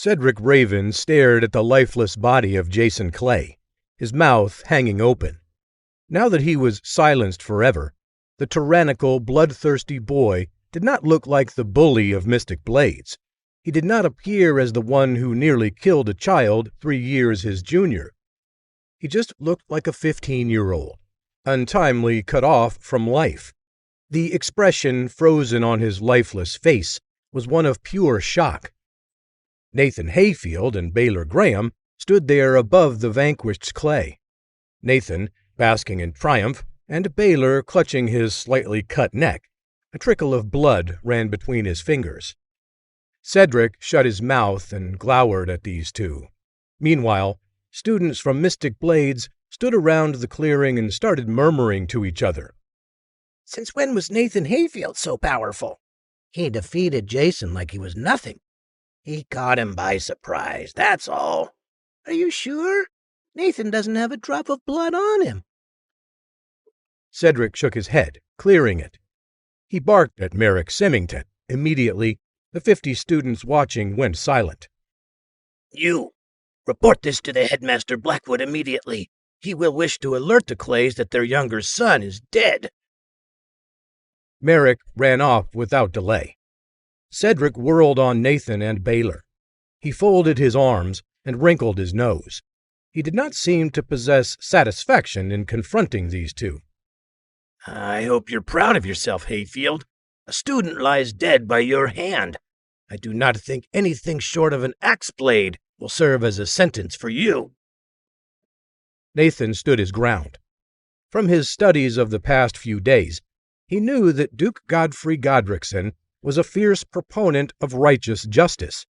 Cedric Raven stared at the lifeless body of Jason Clay, his mouth hanging open. Now that he was silenced forever, the tyrannical, bloodthirsty boy did not look like the bully of Mystic Blades. He did not appear as the one who nearly killed a child 3 years his junior. He just looked like a 15-year-old, untimely cut off from life. The expression frozen on his lifeless face was one of pure shock. Nathan Hayfield and Baelor Graham stood there above the vanquished Clay. Nathan, basking in triumph, and Baelor clutching his slightly cut neck. A trickle of blood ran between his fingers. Cedric shut his mouth and glowered at these two. Meanwhile, students from Mystic Blades stood around the clearing and started murmuring to each other. Since when was Nathan Hayfield so powerful? He defeated Jason like he was nothing. He caught him by surprise, that's all. Are you sure? Nathan doesn't have a drop of blood on him. Cedric shook his head, clearing it. He barked at Merrick Symington. Immediately, the 50 students watching went silent. You, report this to the headmaster Blackwood immediately. He will wish to alert the Clays that their younger son is dead. Merrick ran off without delay. Cedric whirled on Nathan and Baelor. He folded his arms and wrinkled his nose. He did not seem to possess satisfaction in confronting these two. I hope you're proud of yourself, Hayfield. A student lies dead by your hand. I do not think anything short of an axe blade will serve as a sentence for you. Nathan stood his ground. From his studies of the past few days, he knew that Duke Godfrey Godrickson was a fierce proponent of righteous justice.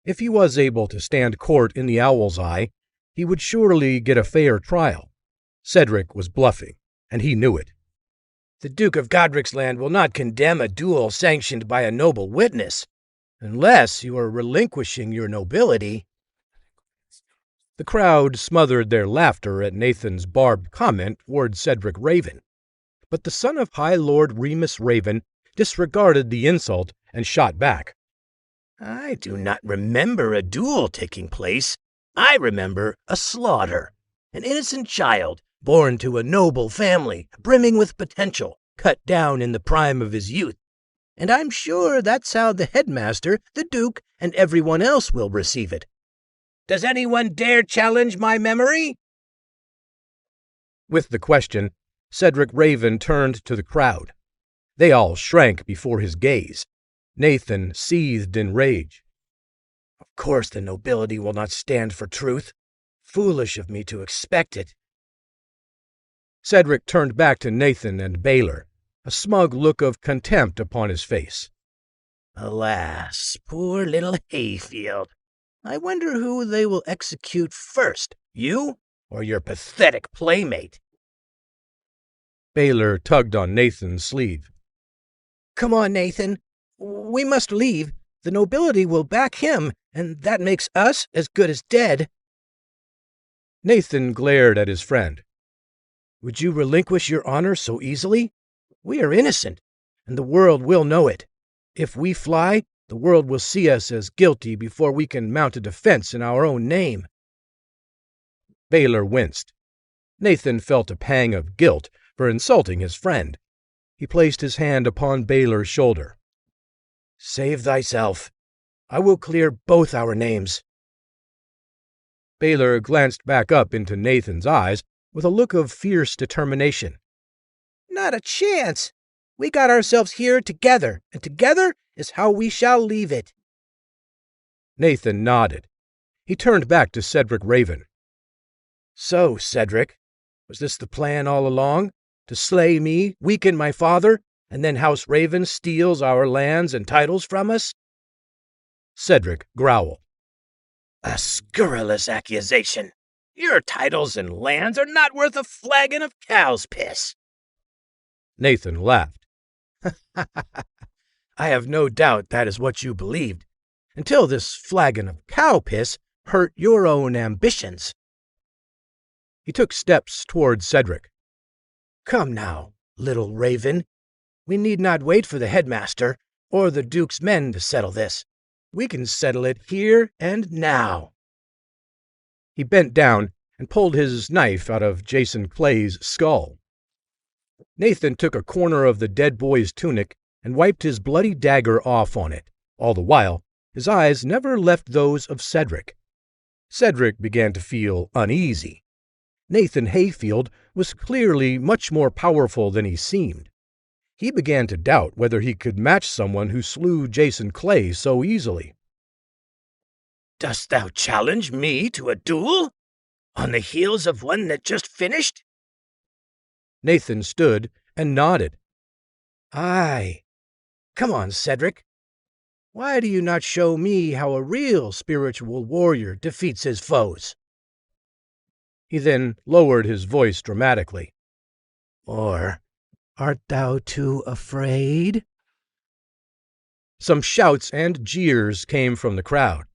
If he was able to stand court in the Owl's Eye, he would surely get a fair trial. Cedric was bluffing, and he knew it. The Duke of Godric's-Land will not condemn a duel sanctioned by a noble witness, unless you are relinquishing your nobility. The crowd smothered their laughter at Nathan's barbed comment toward Cedric Raven, but the son of High Lord Remus Raven disregarded the insult and shot back. I do not remember a duel taking place. I remember a slaughter. An innocent child, born to a noble family, brimming with potential, cut down in the prime of his youth. And I'm sure that's how the headmaster, the Duke, and everyone else will receive it. Does anyone dare challenge my memory? With the question, Cedric Raven turned to the crowd. They all shrank before his gaze. Nathan seethed in rage. Of course the nobility will not stand for truth. Foolish of me to expect it. Cedric turned back to Nathan and Baelor, a smug look of contempt upon his face. Alas, poor little Hayfield. I wonder who they will execute first, you or your pathetic playmate? Baelor tugged on Nathan's sleeve. Come on, Nathan. We must leave. The nobility will back him, and that makes us as good as dead. Nathan glared at his friend. Would you relinquish your honor so easily? We are innocent, and the world will know it. If we fly, the world will see us as guilty before we can mount a defense in our own name. Baelor winced. Nathan felt a pang of guilt for insulting his friend. He placed his hand upon Baelor's shoulder. Save thyself. I will clear both our names. Baelor glanced back up into Nathan's eyes with a look of fierce determination. Not a chance. We got ourselves here together, and together is how we shall leave it. Nathan nodded. He turned back to Cedric Raven. So, Cedric, was this the plan all along? To slay me, weaken my father, and then House Raven steals our lands and titles from us? Cedric growled. A scurrilous accusation. Your titles and lands are not worth a flagon of cow's piss. Nathan laughed. I have no doubt that is what you believed, until this flagon of cow piss hurt your own ambitions. He took steps toward Cedric. Come now, little Raven. We need not wait for the headmaster or the Duke's men to settle this. We can settle it here and now. He bent down and pulled his knife out of Jason Clay's skull. Nathan took a corner of the dead boy's tunic and wiped his bloody dagger off on it. All the while, his eyes never left those of Cedric. Cedric began to feel uneasy. Nathan Hayfield was clearly much more powerful than he seemed. He began to doubt whether he could match someone who slew Jason Clay so easily. Dost thou challenge me to a duel? On the heels of one that just finished? Nathan stood and nodded. Aye. Come on, Cedric. Why do you not show me how a real spiritual warrior defeats his foes? He then lowered his voice dramatically. Or art thou too afraid? Some shouts and jeers came from the crowd.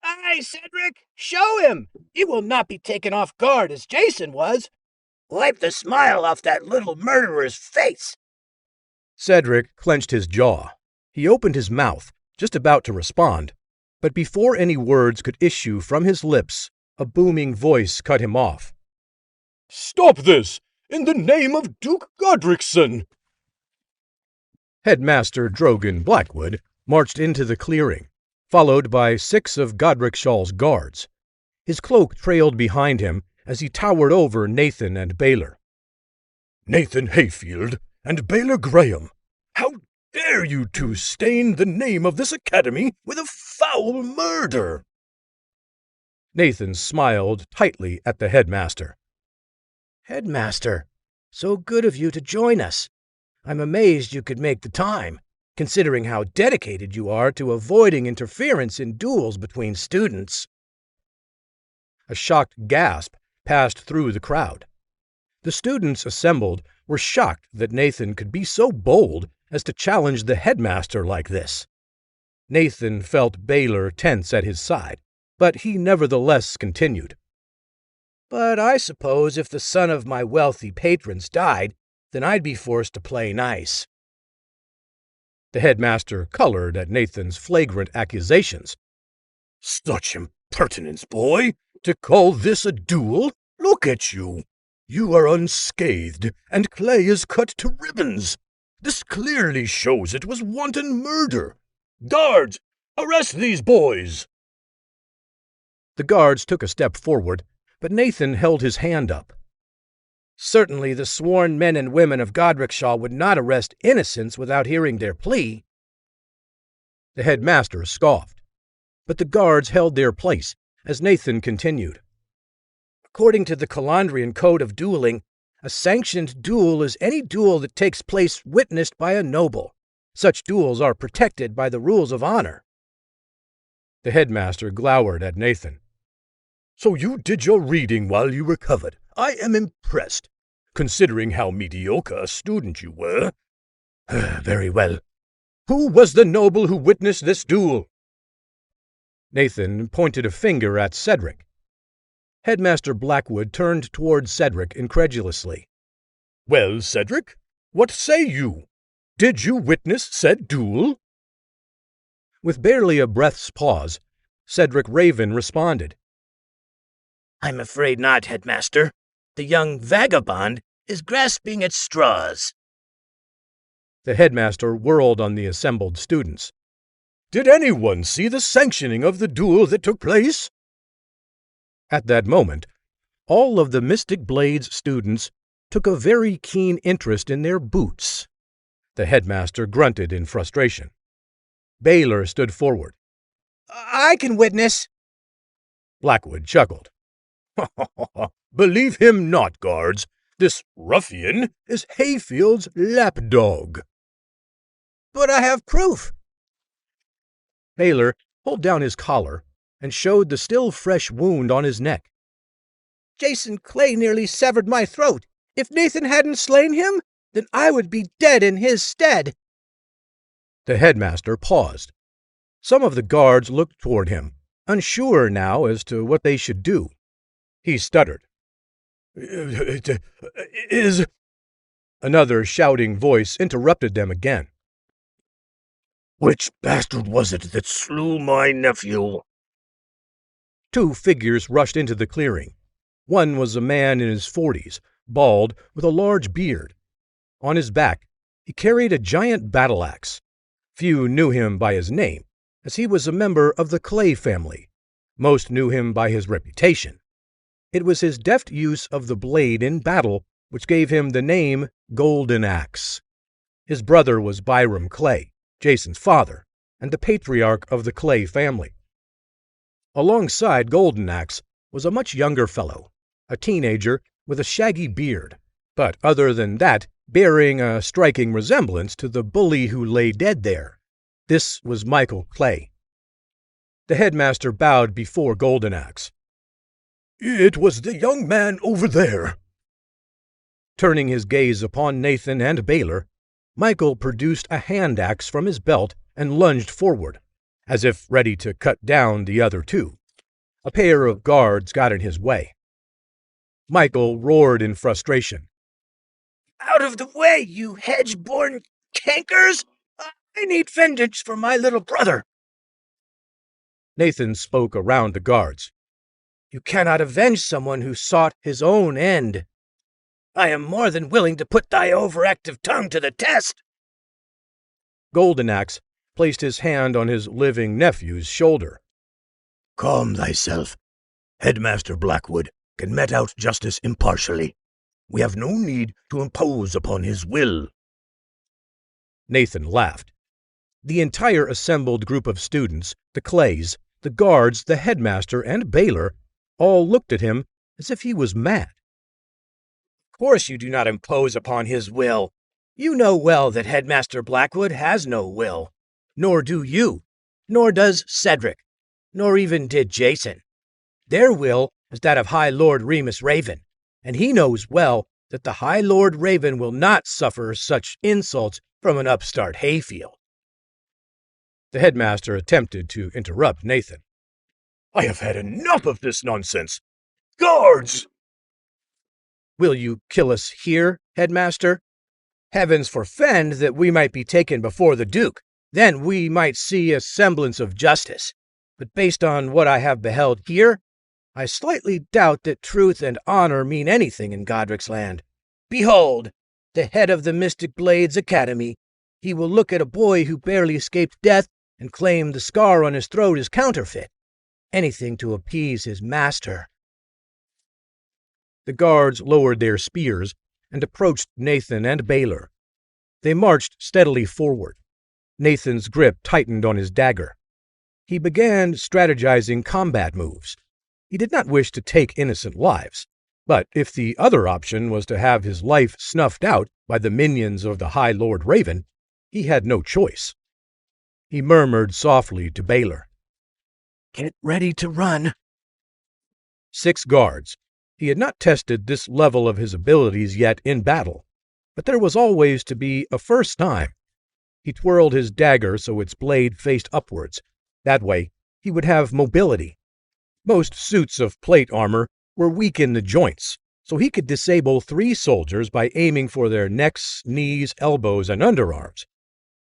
Aye, Cedric, show him! You will not be taken off guard as Jason was. Wipe the smile off that little murderer's face. Cedric clenched his jaw. He opened his mouth, just about to respond, but before any words could issue from his lips, a booming voice cut him off. Stop this, in the name of Duke Godrickson! Headmaster Drogan Blackwood marched into the clearing, followed by 6 of Godrickshaw's guards. His cloak trailed behind him as he towered over Nathan and Baelor. Nathan Hayfield and Baelor Graham, how dare you two stain the name of this academy with a foul murder? Nathan smiled tightly at the headmaster. Headmaster, so good of you to join us. I'm amazed you could make the time, considering how dedicated you are to avoiding interference in duels between students. A shocked gasp passed through the crowd. The students assembled were shocked that Nathan could be so bold as to challenge the headmaster like this. Nathan felt Baelor tense at his side, but he nevertheless continued. But I suppose if the son of my wealthy patrons died, then I'd be forced to play nice. The headmaster colored at Nathan's flagrant accusations. Such impertinence, boy! To call this a duel? Look at you! You are unscathed, and Clay is cut to ribbons. This clearly shows it was wanton murder. Guards, arrest these boys! The guards took a step forward, but Nathan held his hand up. Certainly the sworn men and women of Godrickshaw would not arrest innocents without hearing their plea. The headmaster scoffed, but the guards held their place as Nathan continued. According to the Calandrian Code of Dueling, a sanctioned duel is any duel that takes place witnessed by a noble. Such duels are protected by the rules of honor. The headmaster glowered at Nathan. So you did your reading while you recovered. I am impressed, considering how mediocre a student you were. Very well. Who was the noble who witnessed this duel? Nathan pointed a finger at Cedric. Headmaster Blackwood turned toward Cedric incredulously. Well, Cedric, what say you? Did you witness said duel? With barely a breath's pause, Cedric Raven responded. I'm afraid not, Headmaster. The young vagabond is grasping at straws. The headmaster whirled on the assembled students. Did anyone see the sanctioning of the duel that took place? At that moment, all of the Mystic Blades students took a very keen interest in their boots. The headmaster grunted in frustration. Baelor stood forward. I can witness. Blackwood chuckled. Believe him not, guards. This ruffian is Hayfield's lapdog. But I have proof. Baelor pulled down his collar and showed the still fresh wound on his neck. Jason Clay nearly severed my throat. If Nathan hadn't slain him, then I would be dead in his stead. The headmaster paused. Some of the guards looked toward him, unsure now as to what they should do. He stuttered. It is... Another shouting voice interrupted them again. Which bastard was it that slew my nephew? Two figures rushed into the clearing. One was a man in his 40s, bald, with a large beard. On his back, he carried a giant battle axe. Few knew him by his name, as he was a member of the Clay family. Most knew him by his reputation. It was his deft use of the blade in battle which gave him the name Golden Axe. His brother was Byram Clay, Jason's father, and the patriarch of the Clay family. Alongside Golden Axe was a much younger fellow, a teenager with a shaggy beard, but other than that, bearing a striking resemblance to the bully who lay dead there. This was Michael Clay. The headmaster bowed before Golden Axe. It was the young man over there. Turning his gaze upon Nathan and Baelor, Michael produced a hand axe from his belt and lunged forward, as if ready to cut down the other two. A pair of guards got in his way. Michael roared in frustration. Out of the way, you hedge-born cankers! I need vengeance for my little brother. Nathan spoke around the guards. You cannot avenge someone who sought his own end. I am more than willing to put thy overactive tongue to the test. Golden Axe placed his hand on his living nephew's shoulder. Calm thyself. Headmaster Blackwood can mete out justice impartially. We have no need to impose upon his will. Nathan laughed. The entire assembled group of students, the Clays, the guards, the headmaster, and Baelor, all looked at him as if he was mad. Of course you do not impose upon his will. You know well that Headmaster Blackwood has no will. Nor do you. Nor does Cedric. Nor even did Jason. Their will is that of High Lord Remus Raven, and he knows well that the High Lord Raven will not suffer such insults from an upstart hayfield. The headmaster attempted to interrupt Nathan. I have had enough of this nonsense. Guards! Will you kill us here, headmaster? Heavens forfend that we might be taken before the Duke. Then we might see a semblance of justice. But based on what I have beheld here, I slightly doubt that truth and honor mean anything in Godric's land. Behold, the head of the Mystic Blades Academy. He will look at a boy who barely escaped death and claim the scar on his throat is counterfeit. Anything to appease his master. The guards lowered their spears and approached Nathan and Baelor. They marched steadily forward. Nathan's grip tightened on his dagger. He began strategizing combat moves. He did not wish to take innocent lives, but if the other option was to have his life snuffed out by the minions of the High Lord Raven, he had no choice. He murmured softly to Baelor, Get ready to run. 6 guards. He had not tested this level of his abilities yet in battle, but there was always to be a first time. He twirled his dagger so its blade faced upwards. That way, he would have mobility. Most suits of plate armor were weak in the joints, so he could disable 3 soldiers by aiming for their necks, knees, elbows, and underarms.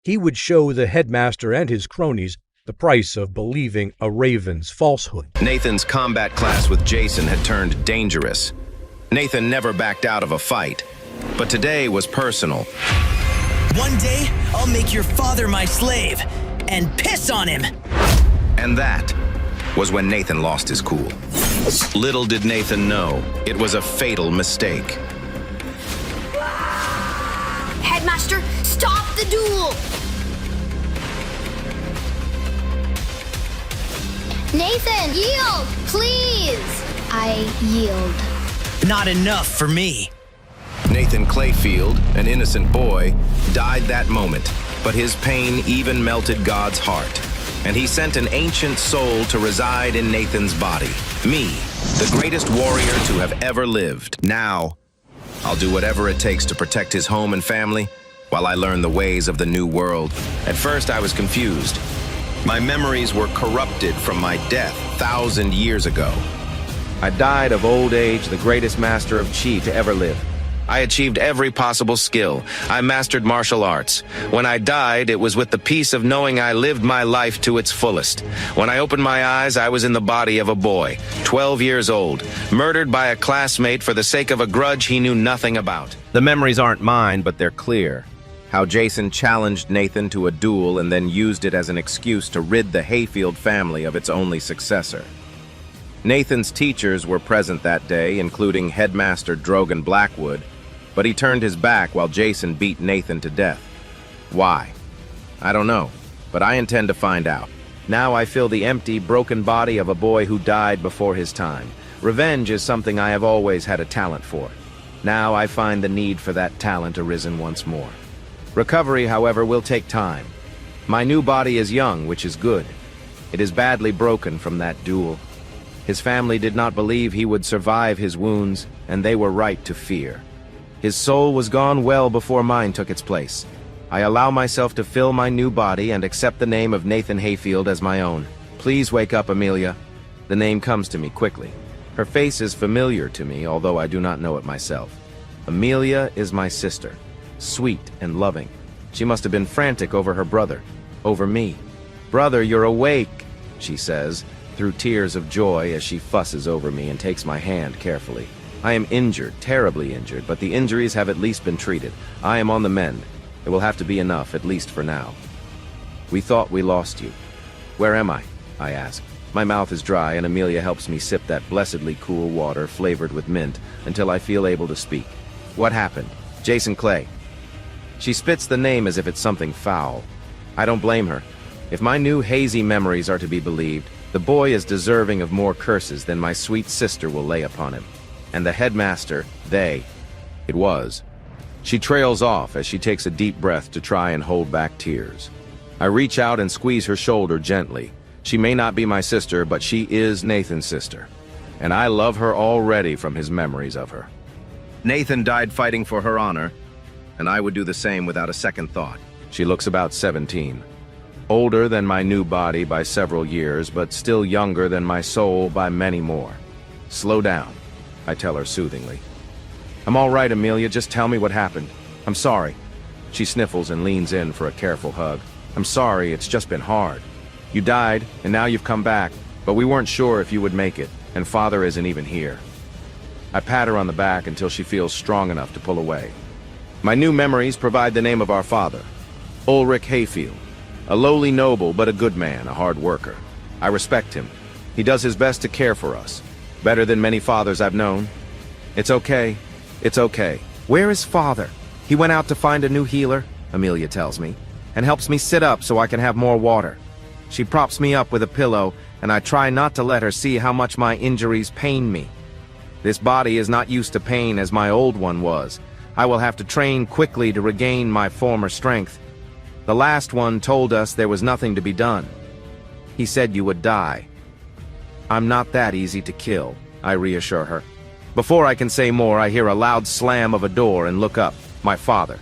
He would show the headmaster and his cronies the price of believing a raven's falsehood. Nathan's combat class with Jason had turned dangerous. Nathan never backed out of a fight, but today was personal. One day, I'll make your father my slave and piss on him. And that was when Nathan lost his cool. Little did Nathan know, it was a fatal mistake. Headmaster, stop the duel! Nathan, yield, please! I yield. Not enough for me. Nathan Clayfield, an innocent boy, died that moment, but his pain even melted God's heart. And he sent an ancient soul to reside in Nathan's body. Me, the greatest warrior to have ever lived. Now, I'll do whatever it takes to protect his home and family while I learn the ways of the new world. At first, I was confused. My memories were corrupted from my death 1,000 years ago. I died of old age, the greatest master of Chi to ever live. I achieved every possible skill. I mastered martial arts. When I died, it was with the peace of knowing I lived my life to its fullest. When I opened my eyes, I was in the body of a boy, 12 years old, murdered by a classmate for the sake of a grudge he knew nothing about. The memories aren't mine, but they're clear. How Jason challenged Nathan to a duel and then used it as an excuse to rid the Hayfield family of its only successor. Nathan's teachers were present that day, including Headmaster Drogan Blackwood, but he turned his back while Jason beat Nathan to death. Why? I don't know, but I intend to find out. Now I feel the empty, broken body of a boy who died before his time. Revenge is something I have always had a talent for. Now I find the need for that talent arisen once more. Recovery, however, will take time. My new body is young, which is good. It is badly broken from that duel. His family did not believe he would survive his wounds, and they were right to fear. His soul was gone well before mine took its place. I allow myself to fill my new body and accept the name of Nathan Hayfield as my own. Please wake up, Amelia. The name comes to me quickly. Her face is familiar to me, although I do not know it myself. Amelia is my sister. Sweet and loving. She must have been frantic over her brother, over me. "Brother, you're awake," she says, through tears of joy as she fusses over me and takes my hand carefully. I am injured, terribly injured, but the injuries have at least been treated. I am on the mend. It will have to be enough, at least for now. "We thought we lost you." "Where am I?" I ask. My mouth is dry and Amelia helps me sip that blessedly cool water flavored with mint until I feel able to speak. "What happened?" "Jason Clay." She spits the name as if it's something foul. I don't blame her. If my new hazy memories are to be believed, the boy is deserving of more curses than my sweet sister will lay upon him. And the headmaster, it was. She trails off as she takes a deep breath to try and hold back tears. I reach out and squeeze her shoulder gently. She may not be my sister, but she is Nathan's sister. And I love her already from his memories of her. Nathan died fighting for her honor, and I would do the same without a second thought. She looks about 17. Older than my new body by several years, but still younger than my soul by many more. "Slow down," I tell her soothingly. "I'm all right, Amelia, just tell me what happened. I'm sorry." She sniffles and leans in for a careful hug. "I'm sorry, it's just been hard. You died, and now you've come back, but we weren't sure if you would make it, and Father isn't even here." I pat her on the back until she feels strong enough to pull away. My new memories provide the name of our father, Ulrich Hayfield. A lowly noble, but a good man, a hard worker. I respect him. He does his best to care for us. Better than many fathers I've known. "It's okay. It's okay." "Where is Father?" "He went out to find a new healer," Amelia tells me, "and helps me sit up so I can have more water." She props me up with a pillow, and I try not to let her see how much my injuries pain me. This body is not used to pain as my old one was. I will have to train quickly to regain my former strength. The last one told us there was nothing to be done. He said you would die. "I'm not that easy to kill," I reassure her. Before I can say more, I hear a loud slam of a door and look up. My father.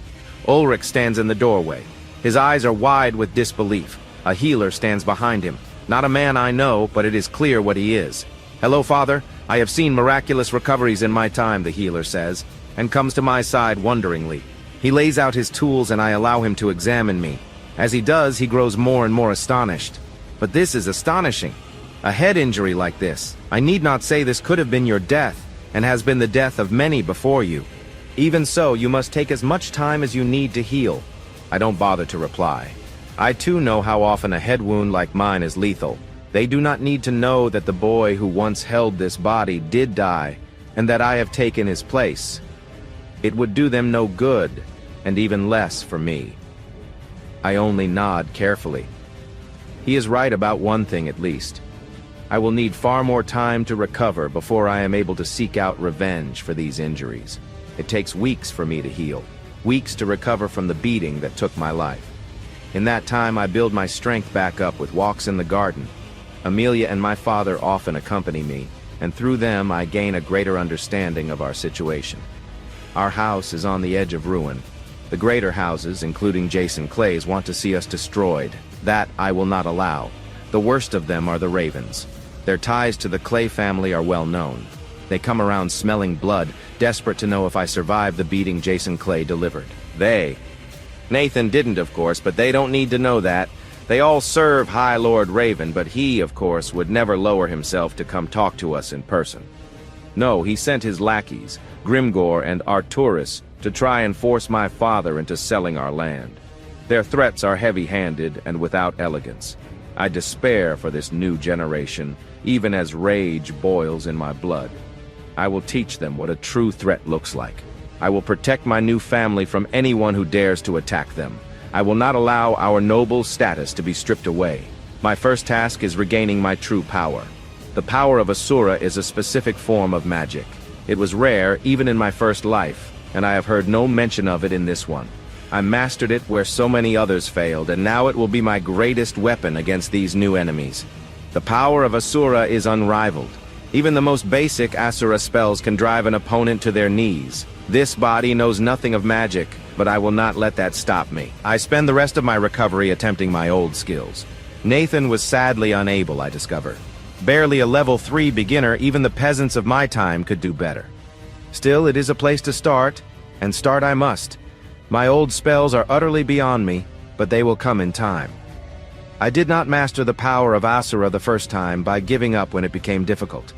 Ulrich stands in the doorway. His eyes are wide with disbelief. A healer stands behind him. Not a man I know, but it is clear what he is. "Hello, Father. I have seen miraculous recoveries in my time," the healer says, and comes to my side wonderingly. He lays out his tools and I allow him to examine me. As he does, he grows more and more astonished. "But this is astonishing. A head injury like this. I need not say this could have been your death, and has been the death of many before you. Even so, you must take as much time as you need to heal." I don't bother to reply. I too know how often a head wound like mine is lethal. They do not need to know that the boy who once held this body did die, and that I have taken his place. It would do them no good, and even less for me. I only nod carefully. He is right about one thing at least. I will need far more time to recover before I am able to seek out revenge for these injuries. It takes weeks for me to heal, weeks to recover from the beating that took my life. In that time, I build my strength back up with walks in the garden. Amelia and my father often accompany me, and through them I gain a greater understanding of our situation. Our house is on the edge of ruin. The greater houses, including Jason Clay's, want to see us destroyed. That I will not allow. The worst of them are the Ravens. Their ties to the Clay family are well known. They come around smelling blood, desperate to know if I survive the beating Jason Clay delivered. They. Nathan didn't, of course, but they don't need to know that. They all serve High Lord Raven, but he, of course, would never lower himself to come talk to us in person. No, he sent his lackeys, Grimgor and Arturus, to try and force my father into selling our land. Their threats are heavy-handed and without elegance. I despair for this new generation, even as rage boils in my blood. I will teach them what a true threat looks like. I will protect my new family from anyone who dares to attack them. I will not allow our noble status to be stripped away. My first task is regaining my true power. The power of Asura is a specific form of magic. It was rare even in my first life, and I have heard no mention of it in this one. I mastered it where so many others failed, and now it will be my greatest weapon against these new enemies. The power of Asura is unrivaled. Even the most basic Asura spells can drive an opponent to their knees. This body knows nothing of magic, but I will not let that stop me. I spend the rest of my recovery attempting my old skills. Nathan was sadly unable, I discovered. Barely a level 3 beginner, even the peasants of my time could do better. Still, it is a place to start, and start I must. My old spells are utterly beyond me, but they will come in time. I did not master the power of Asura the first time by giving up when it became difficult.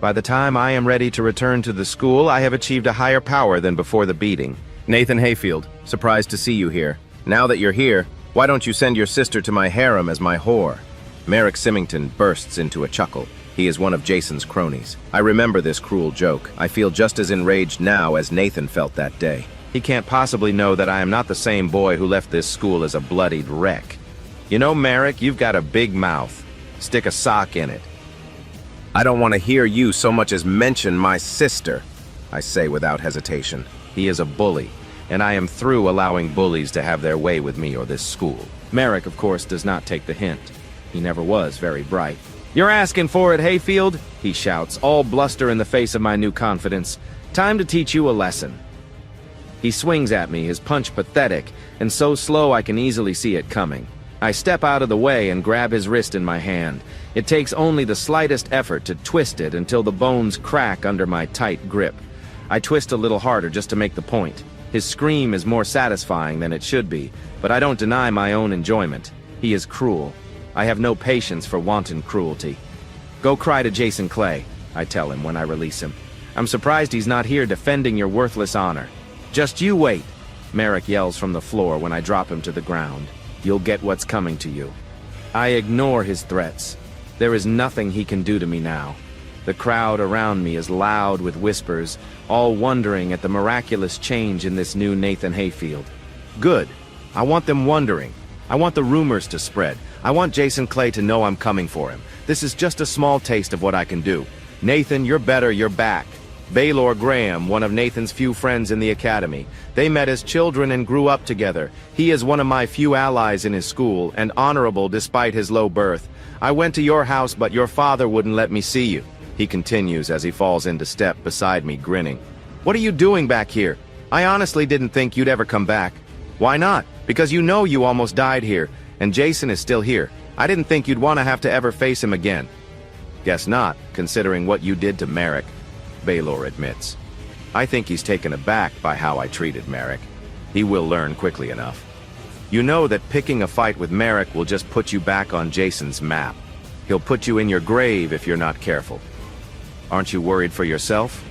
By the time I am ready to return to the school, I have achieved a higher power than before the beating. Nathan Hayfield, surprised to see you here. Now that you're here, why don't you send your sister to my harem as my whore? Merrick Symington bursts into a chuckle. He is one of Jason's cronies. I remember this cruel joke. I feel just as enraged now as Nathan felt that day. He can't possibly know that I am not the same boy who left this school as a bloodied wreck. You know, Merrick, you've got a big mouth. Stick a sock in it. I don't want to hear you so much as mention my sister, I say without hesitation. He is a bully, and I am through allowing bullies to have their way with me or this school. Merrick, of course, does not take the hint. He never was very bright. You're asking for it, Hayfield? He shouts, all bluster in the face of my new confidence. Time to teach you a lesson. He swings at me, his punch pathetic, and so slow I can easily see it coming. I step out of the way and grab his wrist in my hand. It takes only the slightest effort to twist it until the bones crack under my tight grip. I twist a little harder just to make the point. His scream is more satisfying than it should be, but I don't deny my own enjoyment. He is cruel. I have no patience for wanton cruelty. Go cry to Jason Clay, I tell him when I release him. I'm surprised he's not here defending your worthless honor. Just you wait, Merrick yells from the floor when I drop him to the ground. You'll get what's coming to you. I ignore his threats. There is nothing he can do to me now. The crowd around me is loud with whispers, all wondering at the miraculous change in this new Nathan Hayfield. Good. I want them wondering. I want the rumors to spread. I want Jason Clay to know I'm coming for him. This is just a small taste of what I can do. Nathan, you're better, you're back. Baelor Graham, one of Nathan's few friends in the academy. They met as children and grew up together. He is one of my few allies in his school, and honorable despite his low birth. I went to your house, but your father wouldn't let me see you. He continues as he falls into step beside me, grinning. What are you doing back here? I honestly didn't think you'd ever come back. Why not? Because you know you almost died here, and Jason is still here. I didn't think you'd want to have to ever face him again. Guess not, considering what you did to Merrick, Baelor admits. I think he's taken aback by how I treated Merrick. He will learn quickly enough. You know that picking a fight with Merrick will just put you back on Jason's map. He'll put you in your grave if you're not careful. Aren't you worried for yourself?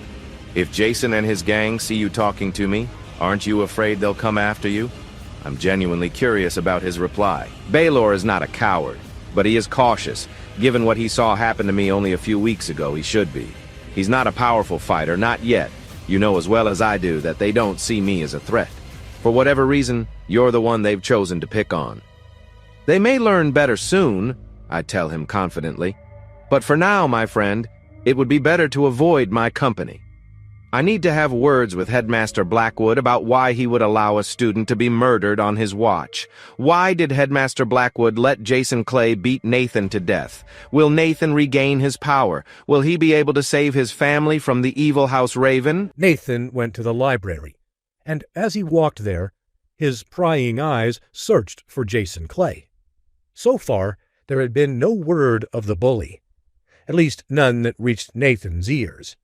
If Jason and his gang see you talking to me, aren't you afraid they'll come after you? I'm genuinely curious about his reply. Baelor is not a coward, but he is cautious. Given what he saw happen to me only a few weeks ago, he should be. He's not a powerful fighter, not yet. You know as well as I do that they don't see me as a threat. For whatever reason, you're the one they've chosen to pick on. They may learn better soon, I tell him confidently. But for now, my friend, it would be better to avoid my company. I need to have words with Headmaster Blackwood about why he would allow a student to be murdered on his watch. Why did Headmaster Blackwood let Jason Clay beat Nathan to death? Will Nathan regain his power? Will he be able to save his family from the evil House Raven? Nathan went to the library, and as he walked there, his prying eyes searched for Jason Clay. So far, there had been no word of the bully, at least none that reached Nathan's ears.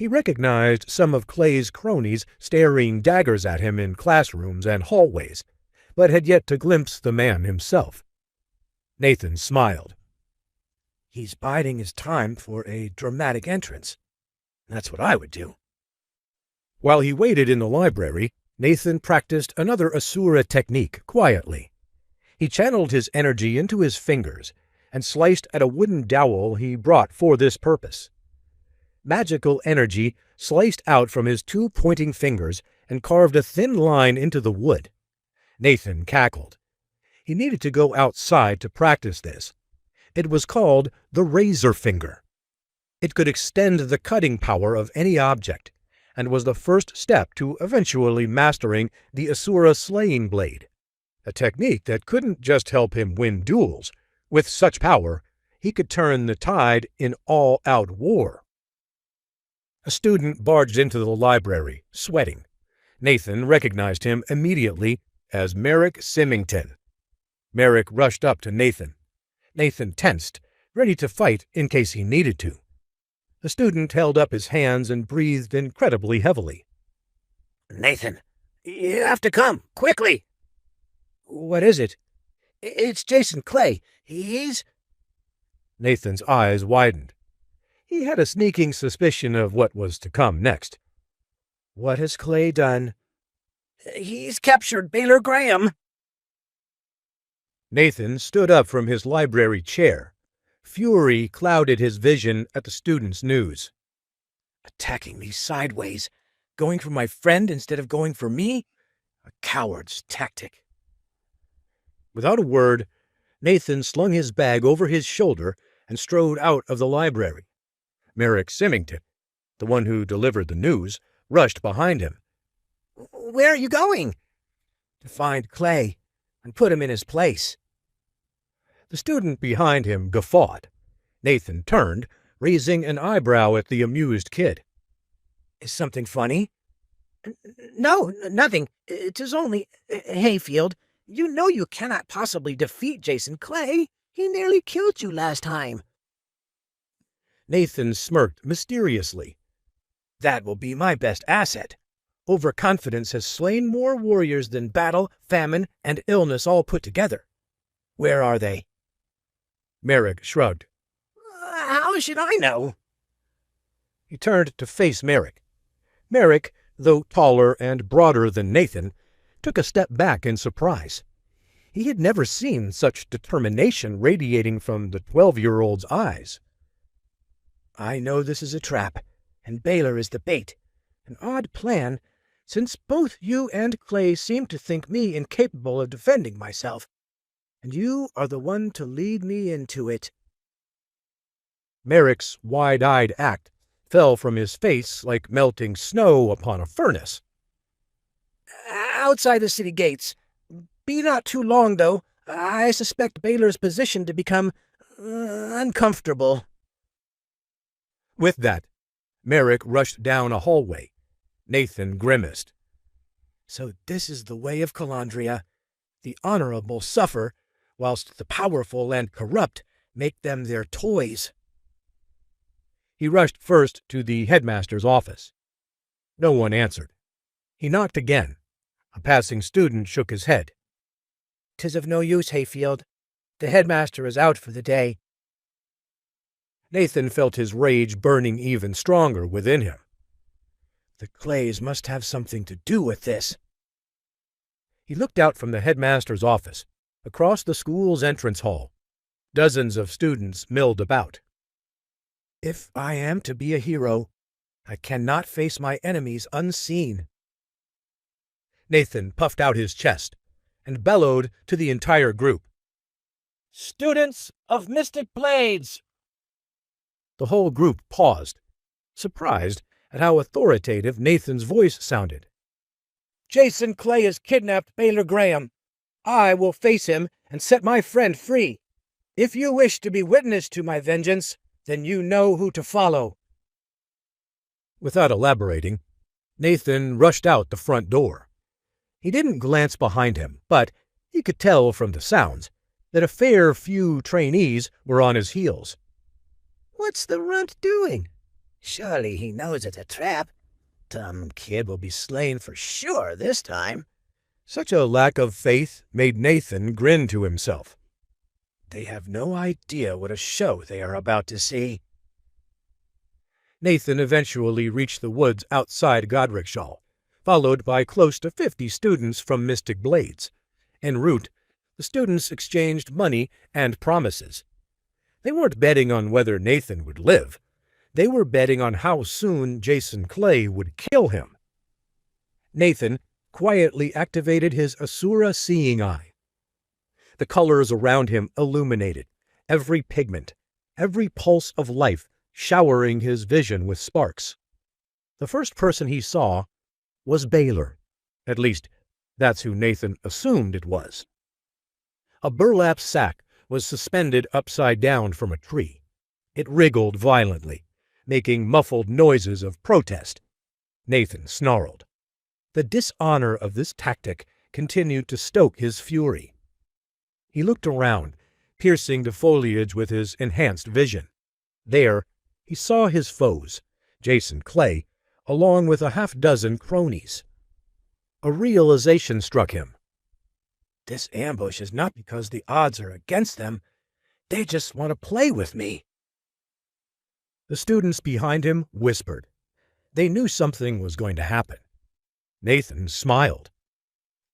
He recognized some of Clay's cronies staring daggers at him in classrooms and hallways, but had yet to glimpse the man himself. Nathan smiled. He's biding his time for a dramatic entrance. That's what I would do. While he waited in the library, Nathan practiced another Asura technique quietly. He channeled his energy into his fingers and sliced at a wooden dowel he brought for this purpose. Magical energy sliced out from his two pointing fingers and carved a thin line into the wood. Nathan cackled. He needed to go outside to practice this. It was called the razor finger. It could extend the cutting power of any object, and was the first step to eventually mastering the Asura slaying blade, a technique that couldn't just help him win duels. With such power, he could turn the tide in all-out war. A student barged into the library, sweating. Nathan recognized him immediately as Merrick Symington. Merrick rushed up to Nathan. Nathan tensed, ready to fight in case he needed to. The student held up his hands and breathed incredibly heavily. Nathan, you have to come, quickly. What is it? It's Jason Clay. He's... Nathan's eyes widened. He had a sneaking suspicion of what was to come next. What has Clay done? He's captured Baelor Graham. Nathan stood up from his library chair. Fury clouded his vision at the student's news. Attacking me sideways, going for my friend instead of going for me? A coward's tactic. Without a word, Nathan slung his bag over his shoulder and strode out of the library. Merrick Symington, the one who delivered the news, rushed behind him. Where are you going? To find Clay and put him in his place. The student behind him guffawed. Nathan turned, raising an eyebrow at the amused kid. Is something funny? No, nothing. It is only... Hayfield, you know you cannot possibly defeat Jason Clay. He nearly killed you last time. Nathan smirked mysteriously. That will be my best asset. Overconfidence has slain more warriors than battle, famine, and illness all put together. Where are they? Merrick shrugged. How should I know? He turned to face Merrick. Merrick, though taller and broader than Nathan, took a step back in surprise. He had never seen such determination radiating from the 12-year-old's eyes. I know this is a trap, and Baelor is the bait. An odd plan, since both you and Clay seem to think me incapable of defending myself, and you are the one to lead me into it. Merrick's wide-eyed act fell from his face like melting snow upon a furnace. Outside the city gates. Be not too long, though. I suspect Baelor's position to become uncomfortable. With that, Merrick rushed down a hallway. Nathan grimaced. So this is the way of Calandria. The honorable suffer, whilst the powerful and corrupt make them their toys. He rushed first to the headmaster's office. No one answered. He knocked again. A passing student shook his head. 'Tis of no use, Hayfield. The headmaster is out for the day. Nathan felt his rage burning even stronger within him. The Clays must have something to do with this. He looked out from the headmaster's office, across the school's entrance hall. Dozens of students milled about. If I am to be a hero, I cannot face my enemies unseen. Nathan puffed out his chest and bellowed to the entire group. Students of Mystic Blades! The whole group paused, surprised at how authoritative Nathan's voice sounded. Jason Clay has kidnapped Baelor Graham. I will face him and set my friend free. If you wish to be witness to my vengeance, then you know who to follow. Without elaborating, Nathan rushed out the front door. He didn't glance behind him, but he could tell from the sounds that a fair few trainees were on his heels. What's the runt doing? Surely he knows it's a trap. Dumb kid will be slain for sure this time. Such a lack of faith made Nathan grin to himself. They have no idea what a show they are about to see. Nathan eventually reached the woods outside Godricshall, followed by close to 50 students from Mystic Blades. En route, the students exchanged money and promises. They weren't betting on whether Nathan would live. They were betting on how soon Jason Clay would kill him. Nathan quietly activated his Asura seeing eye. The colors around him illuminated, every pigment, every pulse of life showering his vision with sparks. The first person he saw was Baelor. At least, that's who Nathan assumed it was. A burlap sack was suspended upside down from a tree. It wriggled violently, making muffled noises of protest. Nathan snarled. The dishonor of this tactic continued to stoke his fury. He looked around, piercing the foliage with his enhanced vision. There, he saw his foes, Jason Clay, along with a half-dozen cronies. A realization struck him. This ambush is not because the odds are against them. They just want to play with me. The students behind him whispered. They knew something was going to happen. Nathan smiled.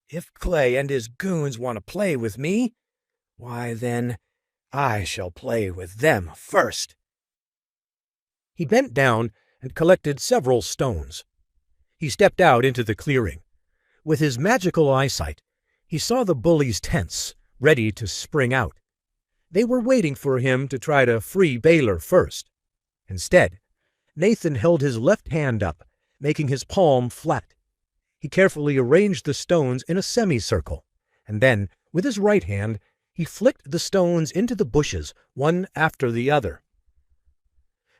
If Clay and his goons want to play with me, why then, I shall play with them first. He bent down and collected several stones. He stepped out into the clearing. With his magical eyesight, he saw the bullies' tents, ready to spring out. They were waiting for him to try to free Baelor first. Instead, Nathan held his left hand up, making his palm flat. He carefully arranged the stones in a semicircle, and then, with his right hand, he flicked the stones into the bushes, one after the other.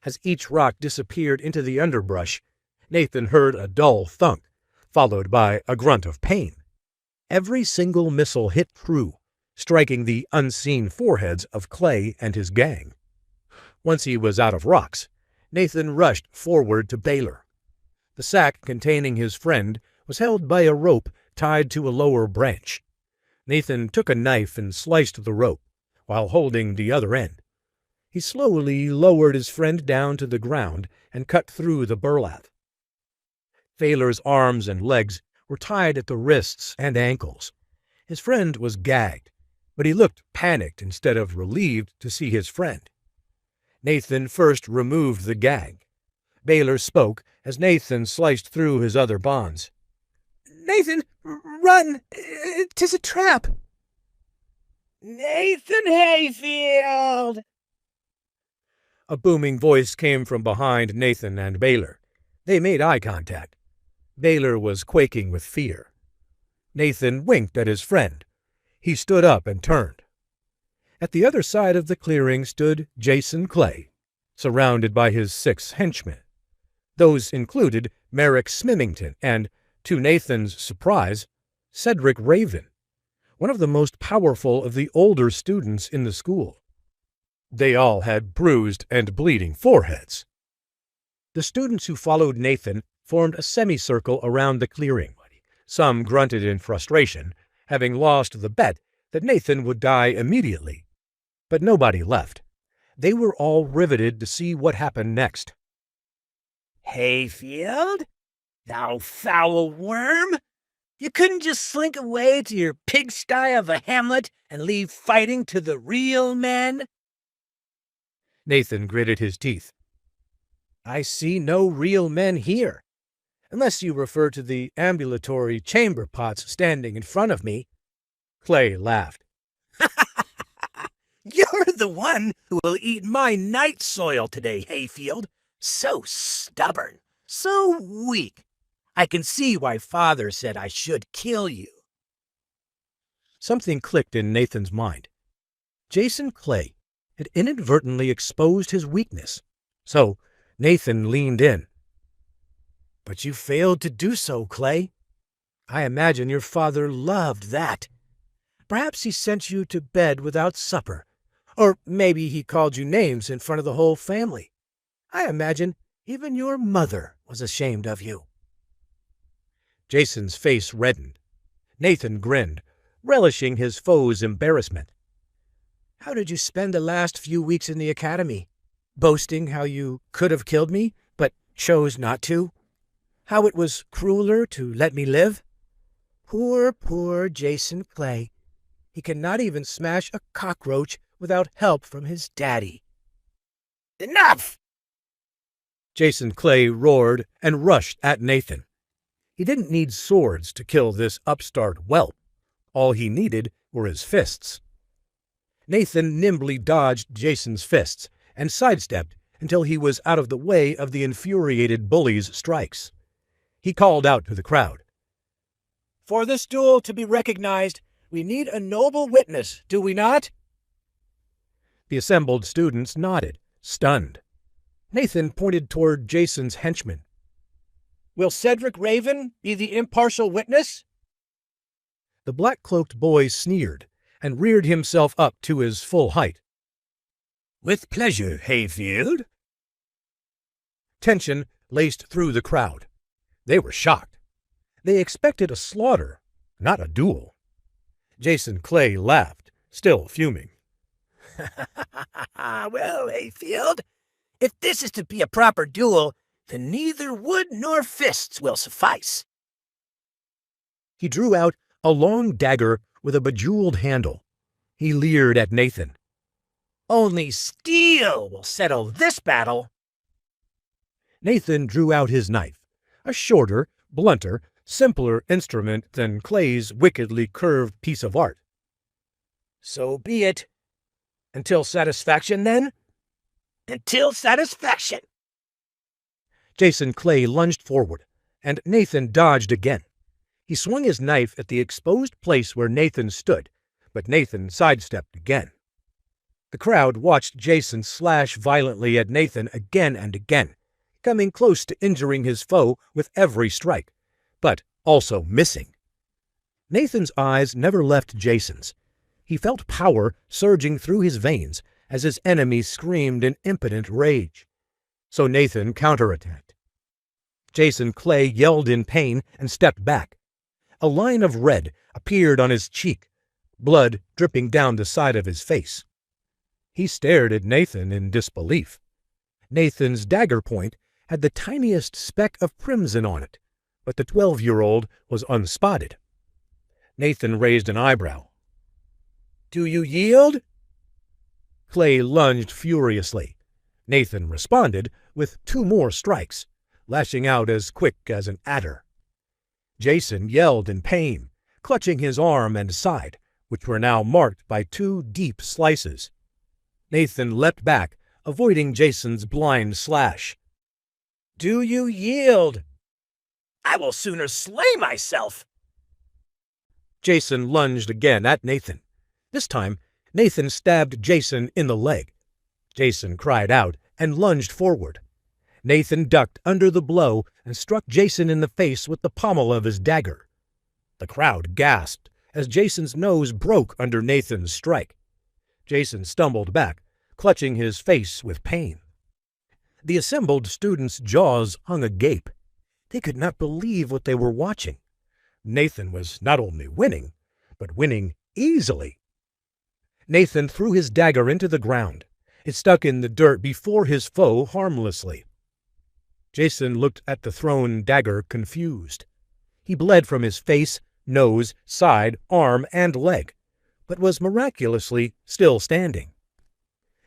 As each rock disappeared into the underbrush, Nathan heard a dull thunk, followed by a grunt of pain. Every single missile hit true, striking the unseen foreheads of Clay and his gang. Once he was out of rocks, Nathan rushed forward to Baelor. The sack containing his friend was held by a rope tied to a lower branch. Nathan took a knife and sliced the rope, while holding the other end. He slowly lowered his friend down to the ground and cut through the burlap. Baelor's arms and legs were tied at the wrists and ankles. His friend was gagged, but he looked panicked instead of relieved to see his friend. Nathan first removed the gag. Baelor spoke as Nathan sliced through his other bonds. Nathan, run! 'Tis a trap! Nathan Hayfield! A booming voice came from behind Nathan and Baelor. They made eye contact. Baelor was quaking with fear. Nathan winked at his friend. He stood up and turned. At the other side of the clearing stood Jason Clay, surrounded by his 6 henchmen. Those included Merrick Smimington and, to Nathan's surprise, Cedric Raven, one of the most powerful of the older students in the school. They all had bruised and bleeding foreheads. The students who followed Nathan formed a semicircle around the clearing. Some grunted in frustration, having lost the bet that Nathan would die immediately. But nobody left. They were all riveted to see what happened next. Hayfield? Thou foul worm! You couldn't just slink away to your pigsty of a hamlet and leave fighting to the real men? Nathan gritted his teeth. I see no real men here, unless you refer to the ambulatory chamber pots standing in front of me. Clay laughed. You're the one who will eat my night soil today, Hayfield. So stubborn, so weak. I can see why Father said I should kill you. Something clicked in Nathan's mind. Jason Clay had inadvertently exposed his weakness, so Nathan leaned in. But you failed to do so, Clay. I imagine your father loved that. Perhaps he sent you to bed without supper, or maybe he called you names in front of the whole family. I imagine Even your mother was ashamed of you. Jason's face reddened. Nathan grinned, relishing his foe's embarrassment. How did you spend the last few weeks in the academy? Boasting how you could have killed me, but chose not to? How it was crueler to let me live? Poor Jason Clay. He cannot even smash a cockroach without help from his daddy. Enough! Jason Clay roared and rushed at Nathan. He didn't need swords to kill this upstart whelp. All he needed were his fists. Nathan nimbly dodged Jason's fists and sidestepped until he was out of the way of the infuriated bully's strikes. He called out to the crowd. For this duel to be recognized, we need a noble witness, do we not? The assembled students nodded, stunned. Nathan pointed toward Jason's henchman. Will Cedric Raven be the impartial witness? The black-cloaked boy sneered and reared himself up to his full height. With pleasure, Hayfield. Tension laced through the crowd. They were shocked. They expected a slaughter, not a duel. Jason Clay laughed, still fuming. Well, Hayfield, if this is to be a proper duel, then neither wood nor fists will suffice. He drew out a long dagger with a bejeweled handle. He leered at Nathan. Only steel will settle this battle. Nathan drew out his knife, a shorter, blunter, simpler instrument than Clay's wickedly curved piece of art. So be it. Until satisfaction, then? Until satisfaction. Jason Clay lunged forward, and Nathan dodged again. He swung his knife at the exposed place where Nathan stood, but Nathan sidestepped again. The crowd watched Jason slash violently at Nathan again and again, coming close to injuring his foe with every strike, but also missing. Nathan's eyes never left Jason's. He felt power surging through his veins as his enemy screamed in impotent rage. So Nathan counterattacked. Jason Clay yelled in pain and stepped back. A line of red appeared on his cheek, blood dripping down the side of his face. He stared at Nathan in disbelief. Nathan's dagger point had the tiniest speck of crimson on it, but the 12-year-old was unspotted. Nathan raised an eyebrow. Do you yield? Clay lunged furiously. Nathan responded with 2 more strikes, lashing out as quick as an adder. Jason yelled in pain, clutching his arm and side, which were now marked by 2 deep slices. Nathan leapt back, avoiding Jason's blind slash. Do you yield? I will sooner slay myself. Jason lunged again at Nathan. This time, Nathan stabbed Jason in the leg. Jason cried out and lunged forward. Nathan ducked under the blow and struck Jason in the face with the pommel of his dagger. The crowd gasped as Jason's nose broke under Nathan's strike. Jason stumbled back, clutching his face with pain. The assembled students' jaws hung agape. They could not believe what they were watching. Nathan was not only winning, but winning easily. Nathan threw his dagger into the ground. It stuck in the dirt before his foe harmlessly. Jason looked at the thrown dagger confused. He bled from his face, nose, side, arm, and leg, but was miraculously still standing.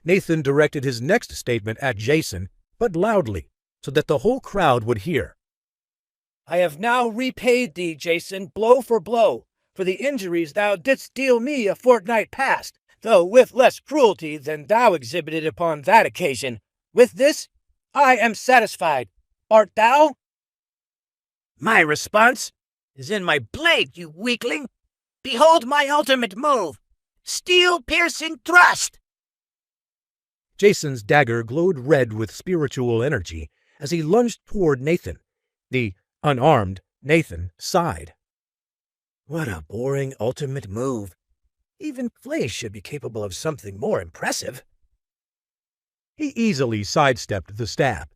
Nathan directed his next statement at Jason, but loudly, so that the whole crowd would hear. I have now repaid thee, Jason, blow for the injuries thou didst deal me a fortnight past, though with less cruelty than thou exhibited upon that occasion. With this, I am satisfied. Art thou? My response is in my blade, you weakling. Behold my ultimate move, steel-piercing thrust. Jason's dagger glowed red with spiritual energy as he lunged toward Nathan. The unarmed Nathan sighed. What a boring ultimate move. Even Clay should be capable of something more impressive. He easily sidestepped the stab,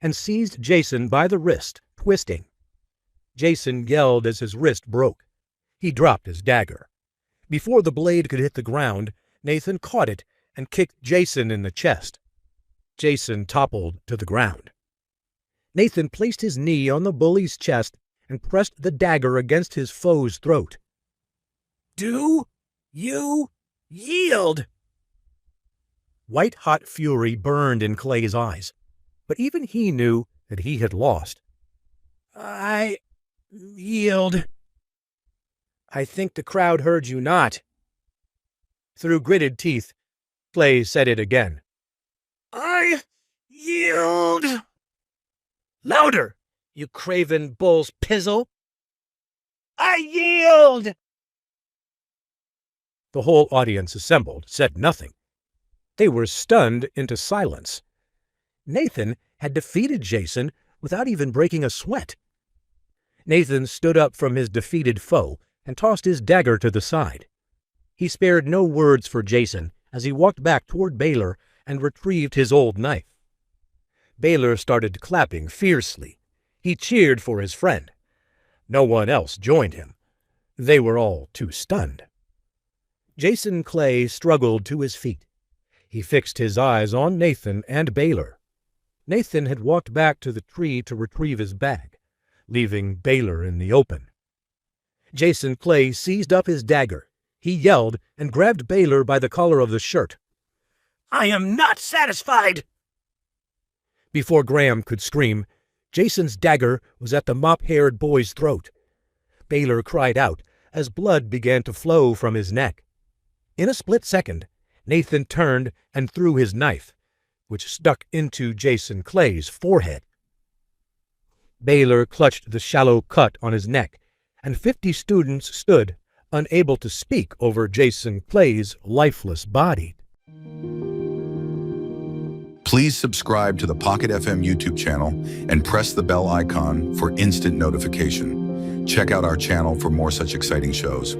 and seized Jason by the wrist, twisting. Jason yelled as his wrist broke. He dropped his dagger. Before the blade could hit the ground, Nathan caught it and kicked Jason in the chest. Jason toppled to the ground. Nathan placed his knee on the bully's chest and pressed the dagger against his foe's throat. "Do you yield?" White-hot fury burned in Clay's eyes, but even he knew that he had lost. "I yield." "I think the crowd heard you not." Through gritted teeth, Clay said it again. "I yield." "Louder, you craven bull's pizzle." "I yield." The whole audience assembled said nothing. They were stunned into silence. Nathan had defeated Jason without even breaking a sweat. Nathan stood up from his defeated foe and tossed his dagger to the side. He spared no words for Jason as he walked back toward Baelor and retrieved his old knife. Baelor started clapping fiercely. He cheered for his friend. No one else joined him. They were all too stunned. Jason Clay struggled to his feet. He fixed his eyes on Nathan and Baelor. Nathan had walked back to the tree to retrieve his bag, leaving Baelor in the open. Jason Clay seized up his dagger. He yelled and grabbed Baelor by the collar of the shirt. "I am not satisfied!" Before Graham could scream, Jason's dagger was at the mop-haired boy's throat. Baelor cried out as blood began to flow from his neck. In a split second, Nathan turned and threw his knife, which stuck into Jason Clay's forehead. Baelor clutched the shallow cut on his neck, and 50 students stood, unable to speak over Jason Clay's lifeless body. Please subscribe to the Pocket FM YouTube channel and press the bell icon for instant notification. Check out our channel for more such exciting shows.